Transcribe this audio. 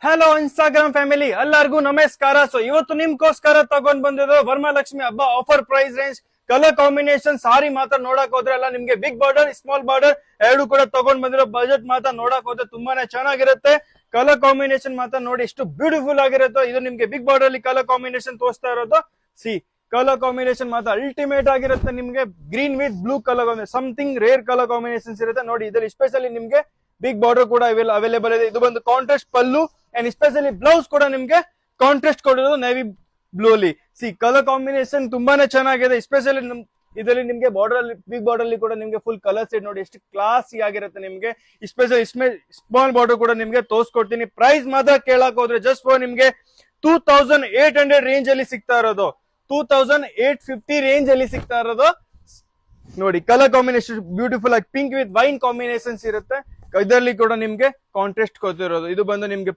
Hello Instagram family ಎಲ್ಲರಿಗೂ ನಮಸ್ಕಾರ. So ಇವತ್ತು ನಿಮ್ಗೋಸ್ಕರ ತಗೊಂಡ್ ಬಂದಿರೋ ವರಮಹಾಲಕ್ಷ್ಮಿ ಹಬ್ಬ offer price range colour combination sari ಮಾತ್ರ ನೋಡಕ್ ಹೋದ್ರೆ ಎಲ್ಲ ನಿಮ್ಗೆ ಬಿಗ್ ಬಾರ್ಡರ್ ಸ್ಮಾಲ್ ಬಾರ್ಡರ್ ಎರಡು ಕೂಡ ತಗೊಂಡ್ ಬಂದಿರೋ ಬಜೆಟ್ ಮಾತ್ರ ನೋಡಕ್ ಹೋದ್ರೆ ತುಂಬಾನೇ ಚೆನ್ನಾಗಿರುತ್ತೆ. ಕಲರ್ ಕಾಂಬಿನೇಷನ್ ಮಾತ್ರ ನೋಡಿ ಎಷ್ಟು ಬ್ಯೂಟಿಫುಲ್ ಆಗಿರುತ್ತೆ. ಇದು ನಿಮ್ಗೆ ಬಿಗ್ ಬಾರ್ಡರ್ ಅಲ್ಲಿ ಕಲರ್ ಕಾಂಬಿನೇಷನ್ ತೋರಿಸ್ತಾ ಇರೋದು. ಕಲರ್ ಕಾಂಬಿನೇಷನ್ ಮಾತ್ರ ಅಲ್ಟಿಮೇಟ್ ಆಗಿರುತ್ತೆ. ನಿಮ್ಗೆ green with blue colour something rare colour combinations ಇರುತ್ತೆ ನೋಡಿ. ಇದರಲ್ಲಿ ಸ್ಪೆಷಲಿ ನಿಮ್ಗೆ ಬಿಗ್ ಬಾರ್ಡರ್ ಕೂಡ ಅವೈಲೇಬಲ್ ಇದೆ. ಇದು ಬಂದು contrast pallu and specially blouse ಕೂಡ ನಿಮ್ಗೆ ಕಾಂಟ್ರಾಸ್ಟ್ ಕೊಡೋದು ನೇವಿ ಬ್ಲೂ ಅಲ್ಲಿ. ಕಲರ್ ಕಾಂಬಿನೇಷನ್ ತುಂಬಾನೇ ಚೆನ್ನಾಗಿದೆ. ಸ್ಪೆಷಲಿ ಇದರಲ್ಲಿ ನಿಮ್ಗೆ ಬಾರ್ಡರ್ ಅಲ್ಲಿ ಬಿಗ್ ಬಾರ್ಡರ್ ಅಲ್ಲಿ ಕೂಡ ನಿಮ್ಗೆ ಫುಲ್ ಕಲರ್ ಸೆಟ್ ನೋಡಿ ಎಷ್ಟು ಕ್ಲಾಸಿ ಆಗಿರುತ್ತೆ. ನಿಮ್ಗೆ ಸ್ಪೆಷಲಿ ಸ್ಮಾಲ್ ಬಾರ್ಡರ್ ಕೂಡ ನಿಮ್ಗೆ ತೋರಿಸ್ಕೊಡ್ತೀನಿ. ಪ್ರೈಸ್ ಮಾತ್ರ ಕೇಳಕ್ ಹೋದ್ರೆ ಜಸ್ಟ್ ಫಾರ್ ನಿಮ್ಗೆ 2800 ರೇಂಜ್ ಅಲ್ಲಿ ಸಿಗ್ತಾ ಇರೋದು. 2850 ರೇಂಜ್ ಅಲ್ಲಿ ಸಿಗ್ತಾ ಇರೋದು ನೋಡಿ. ಕಲರ್ ಕಾಂಬಿನೇಷನ್ ಬ್ಯೂಟಿಫುಲ್ ಆಗಿ ಪಿಂಕ್ ವಿತ್ ವೈನ್ ಕಾಂಬಿನೇಷನ್ಸ್ ಇರುತ್ತೆ. ಇದರಲ್ಲಿ ಕೂಡ ನಿಮ್ಗೆ ಕಾಂಟ್ರಾಸ್ಟ್ ಕೊಟ್ಟಿರೋದು. ಇದು ಬಂದು ನಿಮ್ಗೆ